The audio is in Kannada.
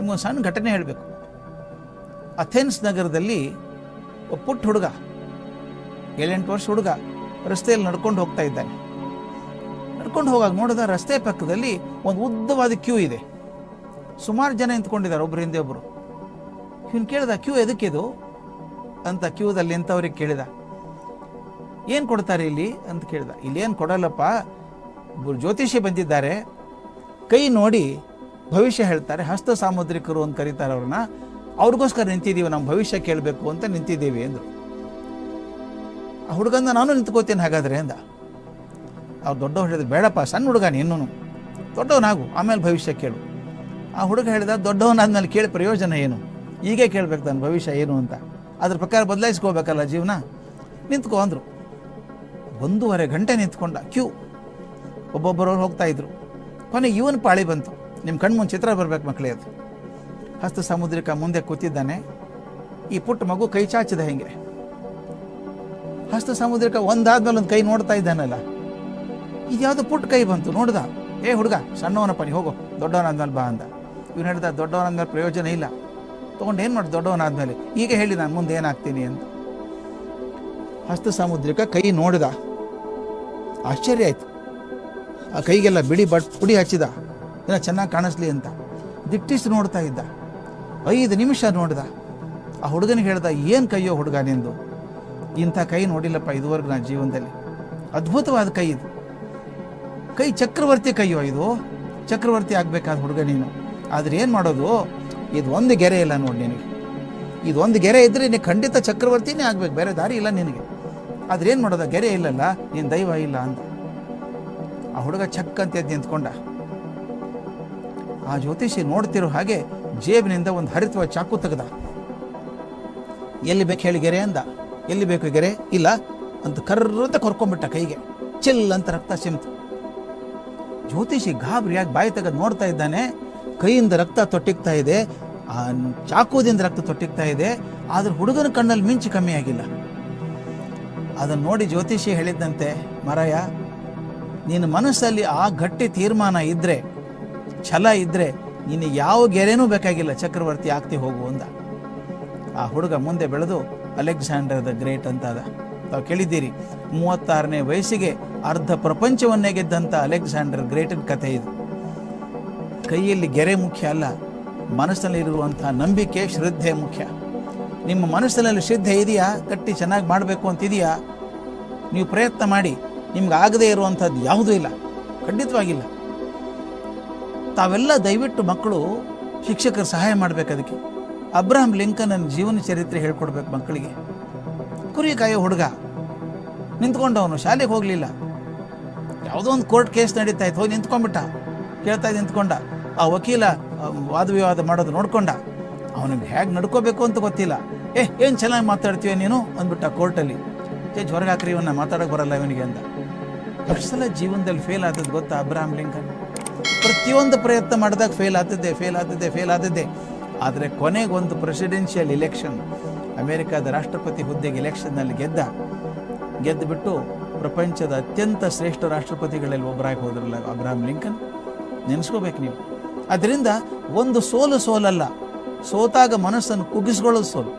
ನಿಮಗೊಂದು ಸಣ್ಣ ಘಟನೆ ಹೇಳಬೇಕು. ಅಥೆನ್ಸ್ ನಗರದಲ್ಲಿ ಒಬ್ಬ ಪುಟ್ಟ ಹುಡುಗ, 7-8 ವರ್ಷ ಹುಡುಗ ರಸ್ತೆಯಲ್ಲಿ ನಡ್ಕೊಂಡು ಹೋಗ್ತಾ ಇದ್ದಾನೆ. ನಡ್ಕೊಂಡು ಹೋಗಾಗ ನೋಡಿದ ರಸ್ತೆ ಪಕ್ಕದಲ್ಲಿ ಒಂದು ಉದ್ದವಾದ ಕ್ಯೂ ಇದೆ. ಸುಮಾರು ಜನ ನಿಂತ್ಕೊಂಡಿದ್ದಾರೆ, ಒಬ್ರು ಹಿಂದೆ ಒಬ್ರು. ಇವನು ಕೇಳಿದ, ಕ್ಯೂ ಎದಕ್ಕಿದು ಅಂತ ಕ್ಯೂದಲ್ಲಿ ನಿಂತವ್ರಿಗೆ ಕೇಳಿದ. ಏನು ಕೊಡ್ತಾರೆ ಇಲ್ಲಿ ಅಂತ ಕೇಳಿದ. ಇಲ್ಲಿ ಏನು ಕೊಡಲ್ಲಪ್ಪ, ಜ್ಯೋತಿಷಿ ಬಂದಿದ್ದಾರೆ, ಕೈ ನೋಡಿ ಭವಿಷ್ಯ ಹೇಳ್ತಾರೆ, ಹಸ್ತ ಸಾಮುದ್ರಿಕರು ಅಂತ ಕರೀತಾರೆ ಅವ್ರನ್ನ, ಅವ್ರಿಗೋಸ್ಕರ ನಿಂತಿದ್ದೀವಿ, ನಮ್ಮ ಭವಿಷ್ಯ ಕೇಳಬೇಕು ಅಂತ ನಿಂತಿದ್ದೀವಿ ಅಂದರು. ಆ ಹುಡುಗಂದ ನಾನು ನಿಂತ್ಕೋತೀನಿ ಹಾಗಾದರೆ ಅಂದ. ಅವ್ರು ದೊಡ್ಡವ್ರು ಹೇಳಿದ್ರು, ಬೇಡಪ್ಪ ಸಣ್ಣ ಹುಡುಗ ನೀನು, ದೊಡ್ಡವನಾಗು ಆಮೇಲೆ ಭವಿಷ್ಯ ಕೇಳು. ಆ ಹುಡುಗ ಹೇಳಿದ, ದೊಡ್ಡವನಾದ್ಮೇಲೆ ಕೇಳಿ ಪ್ರಯೋಜನ ಏನು, ಹೀಗೆ ಕೇಳಬೇಕು ನನ್ನ ಭವಿಷ್ಯ ಏನು ಅಂತ, ಅದ್ರ ಪ್ರಕಾರ ಬದಲಾಯಿಸ್ಕೋಬೇಕಲ್ಲ ಜೀವನ, ನಿಂತ್ಕೊ ಅಂದರು. 1.5 ಗಂಟೆ ನಿಂತ್ಕೊಂಡ, ಕ್ಯೂ, ಒಬ್ಬೊಬ್ಬರವ್ರು ಹೋಗ್ತಾ ಇದ್ರು. ಕೊನೆಗೆ ಇವನ್ ಪಾಳಿ ಬಂತು. ನಿಮ್ಮ ಕಣ್ಮುಂದೆ ಚಿತ್ರ ಬರ್ಬೇಕು ಮಕ್ಕಳೇ. ಅದು ಹಸ್ತ ಸಮುದ್ರಿಕ ಮುಂದೆ ಕೂತಿದ್ದಾನೆ. ಈ ಪುಟ್ಟ ಮಗು ಕೈ ಚಾಚಿದ ಹೆಂಗೆ. ಹಸ್ತ ಸಮುದ್ರಿಕ ಒಂದಾದ್ಮೇಲೆ ಒಂದು ಕೈ ನೋಡ್ತಾ ಇದ್ದಾನಲ್ಲ, ಇದ್ಯಾವುದು ಪುಟ್ಟ ಕೈ ಬಂತು. ನೋಡ್ದ, ಏ ಹುಡುಗ ಸಣ್ಣವನಪ್ಪ, ನೀ ಹೋಗೋ, ದೊಡ್ಡವನಾದ್ಮೇಲೆ ಬಾ ಅಂದ. ಇವನು ಹೇಳ್ದ, ದೊಡ್ಡವನಾದ್ಮೇಲೆ ಪ್ರಯೋಜನ ಇಲ್ಲ, ತೊಗೊಂಡು ಏನು ಮಾಡಿ ದೊಡ್ಡವನಾದ್ಮೇಲೆ, ಈಗ ಹೇಳಿ ನಾನು ಮುಂದೆ ಏನಾಗ್ತೀನಿ ಅಂತ. ಹಸ್ತ ಸಾಮುದ್ರಿಕ ಕೈ ನೋಡಿದ, ಆಶ್ಚರ್ಯ ಆಯ್ತು. ಆ ಕೈಗೆಲ್ಲ ಬಿಳಿ ಪುಡಿ ಹಚ್ಚಿದ, ಏನೋ ಚೆನ್ನಾಗಿ ಕಾಣಿಸ್ಲಿ ಅಂತ. ದಿಟ್ಟಿಸಿ ನೋಡ್ತಾ ಇದ್ದ. 5 ನಿಮಿಷ ನೋಡಿದ. ಆ ಹುಡುಗನಿಗೆ ಹೇಳ್ದ, ಏನು ಕೈಯೋ ಹುಡುಗ ನಿಂದು, ಇಂಥ ಕೈ ನೋಡಿಲ್ಲಪ್ಪ ಇದುವರೆಗೂ ನಾನು ಜೀವನದಲ್ಲಿ, ಅದ್ಭುತವಾದ ಕೈ ಇದು, ಕೈ ಚಕ್ರವರ್ತಿ ಕೈಯೋ ಇದು, ಚಕ್ರವರ್ತಿ ಆಗಬೇಕಾದ ಹುಡುಗ ನೀನು. ಆದರೆ ಏನು ಮಾಡೋದು, ಇದು ಒಂದು ಗೆರೆ ಇಲ್ಲ ನೋಡಿ ನಿನಗೆ, ಇದು ಒಂದು ಗೆರೆ ಇದ್ದರೆ ನೀನು ಖಂಡಿತ ಚಕ್ರವರ್ತಿನೇ ಆಗಬೇಕು, ಬೇರೆ ದಾರಿ ಇಲ್ಲ ನಿನಗೆ. ಆದರೆ ಏನು ಮಾಡೋದು, ಗೆರೆ ಇಲ್ಲಲ್ಲ, ನೀನು ದೈವ ಇಲ್ಲ ಅಂತ. ಆ ಹುಡುಗ ಚಕ್ ಅಂತ ಎದ್ದು ನಿಂತ್ಕೊಂಡ. ಆ ಜ್ಯೋತಿಷಿ ನೋಡ್ತಿರೋ ಹಾಗೆ ಜೇಬಿನಿಂದ ಒಂದು ಹರಿತವಾದ ಚಾಕು ತೆಗೆದ. ಎಲ್ಲಿ ಬೇಕು ಹೇಳಿ ಗೆರೆ ಅಂದ. ಎಲ್ಲಿ ಬೇಕು ಗೆರೆ, ಇಲ್ಲ ಅಂತ ಕರ್ರಂತ ಕೊರ್ಕೊಂಡ್ಬಿಟ್ಟ ಕೈಗೆ. ಚಿಲ್ ಅಂತ ರಕ್ತ ಸಿಮ್ತು. ಜ್ಯೋತಿಷಿ ಗಾಬರಿಯಾಗಿ ಬಾಯಿ ತೆಗೆದು ನೋಡ್ತಾ ಇದ್ದಾನೆ. ಕೈಯಿಂದ ರಕ್ತ ತೊಟ್ಟಿಗ್ತಾ ಇದೆ, ಆ ಚಾಕುದಿಂದ ರಕ್ತ ತೊಟ್ಟಿಗ್ತಾ ಇದೆ. ಆದ್ರೆ ಹುಡುಗನ ಕಣ್ಣಲ್ಲಿ ಮಿಂಚು ಕಮ್ಮಿ ಆಗಿಲ್ಲ. ಅದನ್ನು ನೋಡಿ ಜ್ಯೋತಿಷಿ ಹೇಳಿದ್ದಂತೆ, ಮರಾಯ, ನಿನ್ನ ಮನಸ್ಸಲ್ಲಿ ಆ ಗಟ್ಟಿ ತೀರ್ಮಾನ ಇದ್ರೆ, ಛಲ ಇದ್ರೆ, ನೀನು ಯಾವ ಗೆರೆನೂ ಬೇಕಾಗಿಲ್ಲ, ಚಕ್ರವರ್ತಿ ಆಗ್ತಿ ಹೋಗು ಅಂದ. ಆ ಹುಡುಗ ಮುಂದೆ ಬೆಳೆದು ಅಲೆಕ್ಸಾಂಡರ್ ದ ಗ್ರೇಟ್ ಅಂತ ಅದ. ತಾವು ಕೇಳಿದ್ದೀರಿ, 36ನೇ ವಯಸ್ಸಿಗೆ ಅರ್ಧ ಪ್ರಪಂಚವನ್ನೇ ಗೆದ್ದಂಥ ಅಲೆಕ್ಸಾಂಡರ್ ಗ್ರೇಟನ್ ಕಥೆ ಇದು. ಕೈಯಲ್ಲಿ ಗೆರೆ ಮುಖ್ಯ ಅಲ್ಲ, ಮನಸ್ಸಿನಲ್ಲಿರುವಂಥ ನಂಬಿಕೆ, ಶ್ರದ್ಧೆ ಮುಖ್ಯ. ನಿಮ್ಮ ಮನಸ್ಸಿನಲ್ಲಿ ಶ್ರದ್ಧೆ ಇದೆಯಾ, ಗಟ್ಟಿ ಚೆನ್ನಾಗಿ ಮಾಡಬೇಕು ಅಂತಿದೆಯಾ, ನೀವು ಪ್ರಯತ್ನ ಮಾಡಿ. ನಿಮ್ಗೆ ಆಗದೇ ಇರುವಂಥದ್ದು ಯಾವುದೂ ಇಲ್ಲ, ಖಂಡಿತವಾಗಿಲ್ಲ. ತಾವೆಲ್ಲ ದಯವಿಟ್ಟು ಮಕ್ಕಳು ಶಿಕ್ಷಕರು ಸಹಾಯ ಮಾಡಬೇಕು ಅದಕ್ಕೆ. ಅಬ್ರಹಾಂ ಲಿಂಕನ್ ಜೀವನ ಚರಿತ್ರೆ ಹೇಳ್ಕೊಡ್ಬೇಕು ಮಕ್ಕಳಿಗೆ. ಕುರಿ ಕಾಯೋ ಹುಡುಗ ನಿಂತ್ಕೊಂಡವನು, ಶಾಲೆಗೆ ಹೋಗಲಿಲ್ಲ. ಯಾವುದೋ ಒಂದು ಕೋರ್ಟ್ ಕೇಸ್ ನಡೀತಾ ಇತ್ತು, ಹೋಗಿ ನಿಂತ್ಕೊಂಡ್ಬಿಟ್ಟ, ಕೇಳ್ತಾ ನಿಂತ್ಕೊಂಡ. ಆ ವಕೀಲ ವಾದ ವಿವಾದ ಮಾಡೋದು ನೋಡ್ಕೊಂಡ. ಅವನಿಗೆ ಹೇಗೆ ನಡ್ಕೋಬೇಕು ಅಂತ ಗೊತ್ತಿಲ್ಲ. ಏನು ಚೆನ್ನಾಗಿ ಮಾತಾಡ್ತೀವಿ ನೀನು ಅಂದ್ಬಿಟ್ಟ ಕೋರ್ಟಲ್ಲಿ. ಜಡ್ಜ್ ಹೊರಗೆ ಹಾಕ್ರಿ, ಇವನ್ನ ಮಾತಾಡೋಕೆ ಬರಲ್ಲ ಇವನಿಗೆ ಅಂತ. ಎಷ್ಟು ಸಲ ಜೀವನದಲ್ಲಿ ಫೇಲ್ ಆದದ್ದು ಗೊತ್ತಾ ಅಬ್ರಹಾಂ ಲಿಂಕನ್? ಪ್ರತಿಯೊಂದು ಪ್ರಯತ್ನ ಮಾಡಿದಾಗ ಫೇಲ್ ಆದದ್ದೇ. ಆದರೆ ಕೊನೆಗೊಂದು ಪ್ರೆಸಿಡೆನ್ಷಿಯಲ್ ಇಲೆಕ್ಷನ್, ಅಮೆರಿಕದ ರಾಷ್ಟ್ರಪತಿ ಹುದ್ದೆಗೆ ಎಲೆಕ್ಷನ್ನಲ್ಲಿ ಗೆದ್ದುಬಿಟ್ಟು ಪ್ರಪಂಚದ ಅತ್ಯಂತ ಶ್ರೇಷ್ಠ ರಾಷ್ಟ್ರಪತಿಗಳಲ್ಲಿ ಒಬ್ಬರಾಗಿ ಹೋದ್ರಲ್ಲ ಅಬ್ರಹಾಂ ಲಿಂಕನ್. ನೆನೆಸ್ಕೋಬೇಕು ನೀವು. ಅದರಿಂದ ಒಂದು ಸೋಲಲ್ಲ, ಸೋತಾಗ ಮನಸ್ಸನ್ನು ಕುಗ್ಗಿಸ್ಕೊಳ್ಳೋದು ಸೋಲು.